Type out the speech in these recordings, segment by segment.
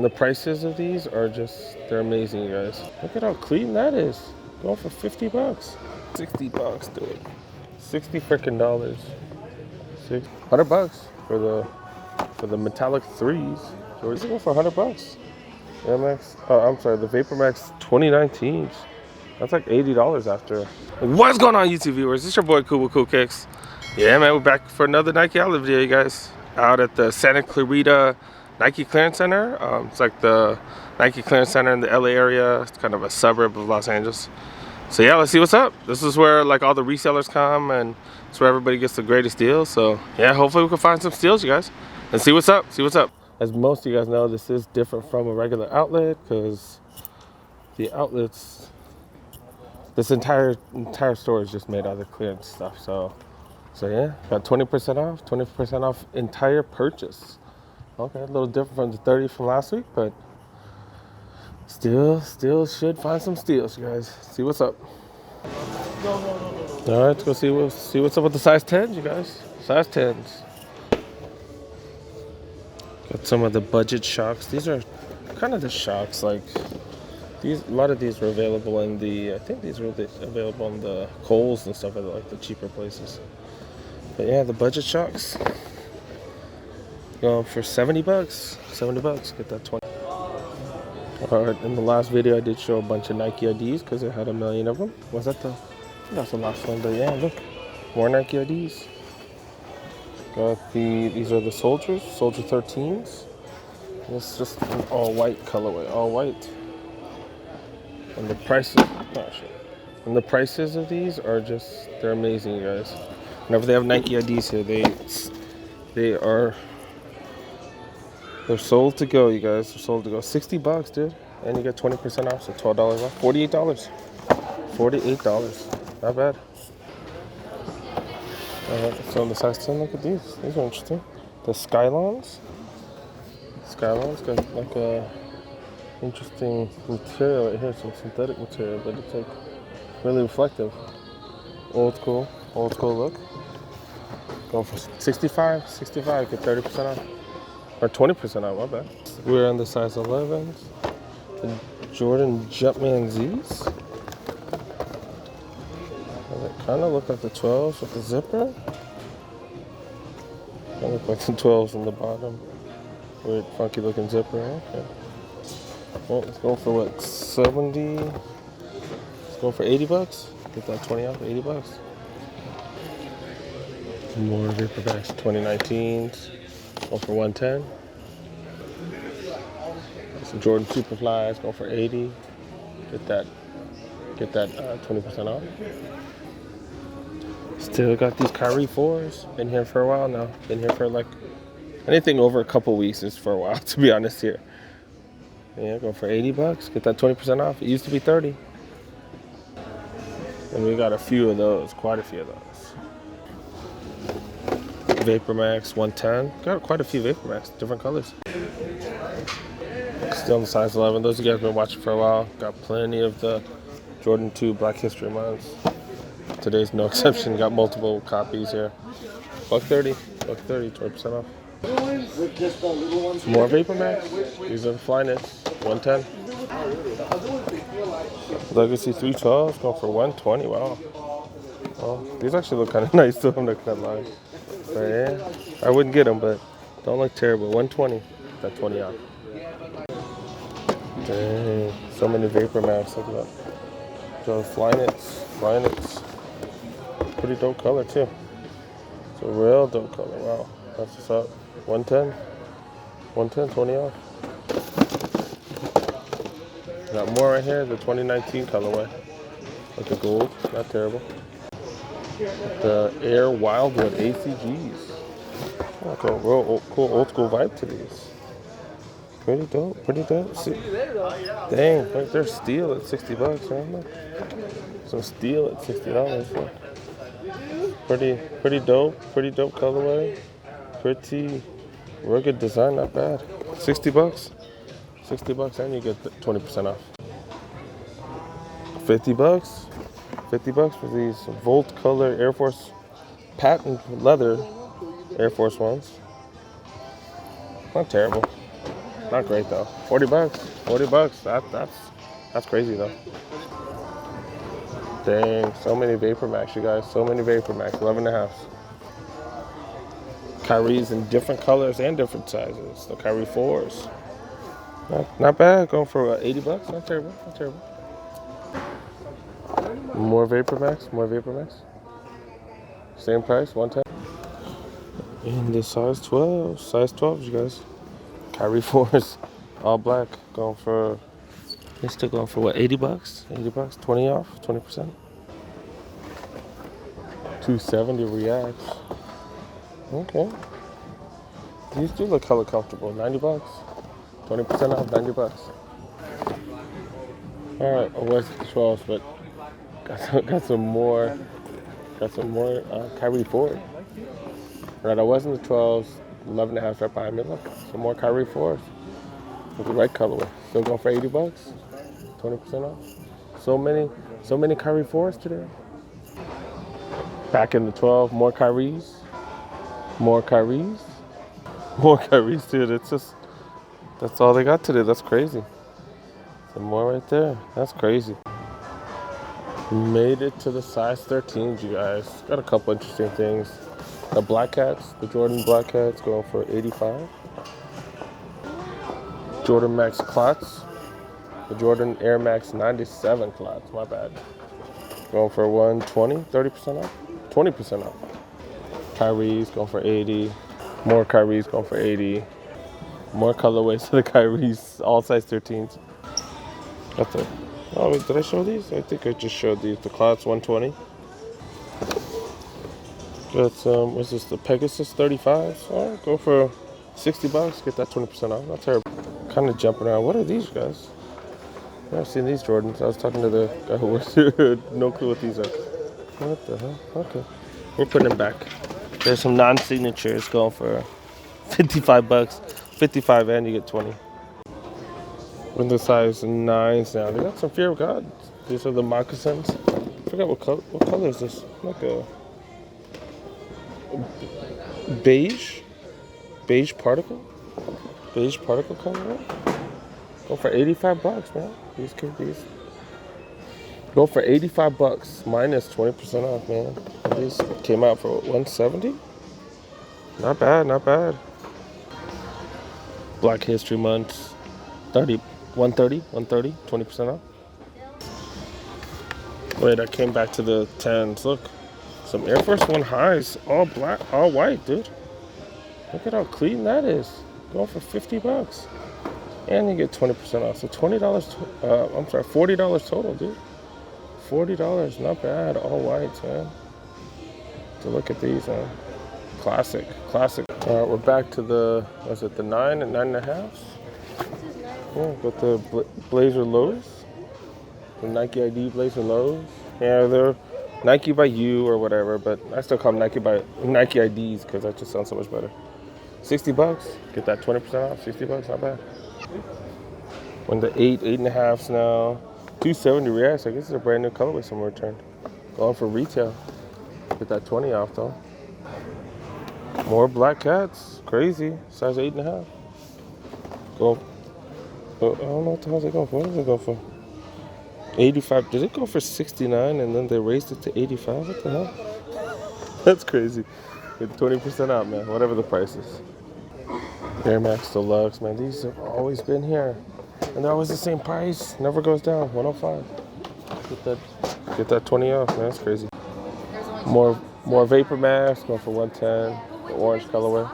The prices of these are just, they're amazing, you guys. Look at how clean that is. Going for 50 bucks. 60 bucks, dude. 60 freaking dollars. 100 bucks for the metallic threes. So we're going for 100 bucks. Air Max, I'm sorry, the Vapor Max 2019s. That's like $80 after. What's going on, YouTube viewers? It's your boy Cool with Cool Kicks. Yeah, man, we're back for another Nike outlet video, you guys. Out at the Santa Clarita Nike Clearance Center. It's like the Nike Clearance Center in the LA area. It's kind of a suburb of Los Angeles. So yeah, let's see what's up. This is where like all the resellers come, and it's where everybody gets the greatest deals. So yeah, hopefully we can find some steals, you guys, and see what's up. See what's up. As most of you guys know, this is different from a regular outlet because the outlets, this entire store is just made out of clearance stuff. So yeah, got 20% off entire purchase. Okay, a little different from the 30 from last week, but still should find some steals, you guys. See what's up. All right, let's go see what's up with the size 10s, you guys. Size 10s. Got some of the budget shocks. These are kind of the shocks. Like these, a lot of these were available in the. I think these were available in the Kohl's and stuff, like the cheaper places. But yeah, the budget shocks. Going for 70 bucks. 70 bucks. Get that 20. Alright, in the last video I did show a bunch of Nike IDs because it had a million of them. Was that the? That's the last one, but yeah, look. More Nike IDs. Got these are the Soldiers, Soldier 13s. It's just an all white colorway, all white. And the prices, oh shit. And the prices of these are just, they're amazing, you guys. Whenever they have Nike IDs here, they're sold to go, you guys. They're sold to go. 60 bucks, dude. And you get 20% off, so $12 off. $48. $48. Not bad. Alright, so on the size 10, look at these. These are interesting. The Skylons. Skylons got like a interesting material right here, some synthetic material, but it's like really reflective. Old school look. Going for 65, get 30% off. Or 20% off, my bad. We're on the size 11s. The Jordan Jumpman Z's. And they kind of look like the 12s with the zipper. Kind of look like the 12s on the bottom. Weird, funky looking zipper. Okay. Well, let's go for what? 70? Let's go for 80 bucks. Get that 20 off, 80 bucks. More Vaporbacks 2019s. Go for 110. Some Jordan Superflies, go for 80. Get that 20% off. Still got these Kyrie 4s. Been here for a while now. Been here for like anything over a couple weeks is for a while, to be honest here. Yeah, go for 80 bucks. Get that 20% off. It used to be 30. And we got a few of those, quite a few of those. Vapor Max 110. Got quite a few Vapor Max, different colors. Still in the size 11. Those of you guys have been watching for a while. Got plenty of the Jordan 2 Black History Months. Today's no exception. Got multiple copies here. $130, 20% off. More Vapor Max. These are the Flyknits. 110. Legacy 312s going for 120. Wow. Well, these actually look kind of nice too. I'm not gonna lie. But yeah, I wouldn't get them, but don't look terrible. 120. That 20 off. Dang, so many Vapor Max. Look at that. So Flyknits. Pretty dope color too. It's a real dope color. Wow, that's what's up. 110, 20 off. Got more right here. The 2019 colorway. Like the gold, not terrible. The Air Wildwood ACGs. Like a real cool old school vibe to these. Pretty dope. See? Dang, like they're steel at 60 bucks, right? Some steel at $60. So. Pretty dope colorway. Pretty rugged design, not bad. 60 bucks. 60 bucks and you get 20% off. 50 bucks. 50 bucks for these Volt color Air Force patent leather Air Force Ones. Not terrible. Not great though. 40 bucks. 40 bucks. That's crazy though. Dang, so many Vapor Max, you guys. So many Vapor Max. 11 and a half. Kyrie's in different colors and different sizes. The Kyrie 4s. Not bad. Going for 80 bucks. Not terrible. Not terrible. More Vapor Max. More Vapor Max. Same price. 110. In the size 12. Size 12s, you guys. Kyrie 4s. All black. Going for... They're still going for what? 80 bucks? 80 bucks. 20 off. 20%. 270 Reacts. Okay. These do look hella comfortable. 90 bucks. 20% off, 90 bucks. Alright, I was the 12s, but got some more Kyrie 4. Right, I was in the 12s, 11 and a half right behind me. Look, some more Kyrie 4s. With the right colorway. Still going for 80 bucks. 20% off. So many Kyrie 4s today. Back in the 12, more Kyries. More Kyries. More Kyries, dude. It's just, that's all they got today. That's crazy. Some more right there. That's crazy. Made it to the size 13s, you guys. Got a couple interesting things. The Black Cats, the Jordan Black Cats going for 85. Jordan Max Clots. The Jordan Air Max 97 Clots, my bad. Going for 120, 30% off, 20% off. Kyrie's going for 80. More Kyrie's going for 80. More colorways to the Kyrie's, all size 13s. Got the, oh, wait, did I show these? I think I just showed these. The Clots 120. Got some, what's this, the Pegasus 35s. All right, go for 60 bucks, get that 20% off. Not terrible. Kind of jumping around. What are these, guys? I've never seen these Jordans. I was talking to the guy who works here. No clue what these are. What the hell? Okay. We're putting them back. There's some non-signatures going for 55 bucks. 55 and you get 20. We're in the size 9s now. They got some Fear of God. These are the moccasins. I forgot what color is this? Like a beige particle color. Right? Go for 85 bucks, man. These go for 85 bucks minus 20% off, man. These came out for 170. Not bad, not bad. Black History Month, 130, 20% off. Wait, I came back to the 10s. Look, some Air Force One highs, all black, all white, dude. Look at how clean that is. Going for 50 bucks. And you get 20% off. So $40 total, dude. $40, not bad. All whites, man. So look at these, man. Classic. All right, we're back to the, was it the 9 and 9.5? Yeah, got the Blazer lows. The Nike ID Blazer lows. Yeah, they're Nike by you or whatever, but I still call them Nike IDs because that just sounds so much better. 60 bucks, get that 20% off. 60 bucks, not bad. When the 8.5s now. 270 Reacts, I guess it's a brand new colorway someone returned. Going for retail. Get that 20 off though. More Black Cats, crazy. Size 8.5. Go. I don't know what the hell they going for. What did they go for? 85. Did it go for 69 and then they raised it to 85? What the hell? That's crazy. Get 20% out, man. Whatever the price is. Air Max Deluxe, man. These have always been here. And they're always the same price. Never goes down. 105. Get that 20 off, man. That's crazy. More Vapor Max. Going for 110. The orange colorway.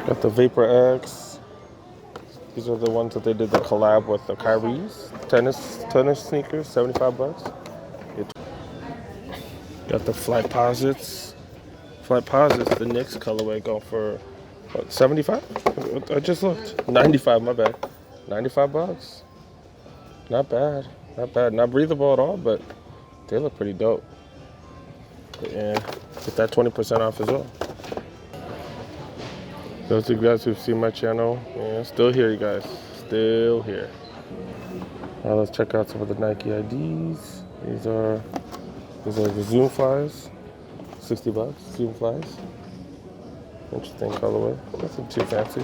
Got the Vapor X. These are the ones that they did the collab with the Kyrie's. Tennis sneakers. 75 bucks. Got the Flight Posits. The Knicks colorway going for what, 75? I just looked. 95, my bad. 95 bucks. Not bad. Not breathable at all, but they look pretty dope. Yeah, get that 20% off as well. Those of you guys who've seen my channel, yeah, still here, you guys. Still here. Now let's check out some of the Nike IDs. These are the Zoom Flies. 60 bucks, Zoom Flies. Interesting colorway. Nothing too fancy.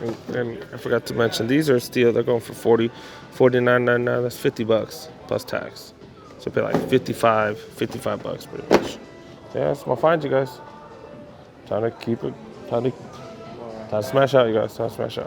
And I forgot to mention, these are steel. They're going for 40, 49.99. That's 50 bucks plus tax. So pay like 55 bucks pretty much. Yeah, that's my find, you guys. Time to keep it. Time to smash out, you guys. Time to smash out.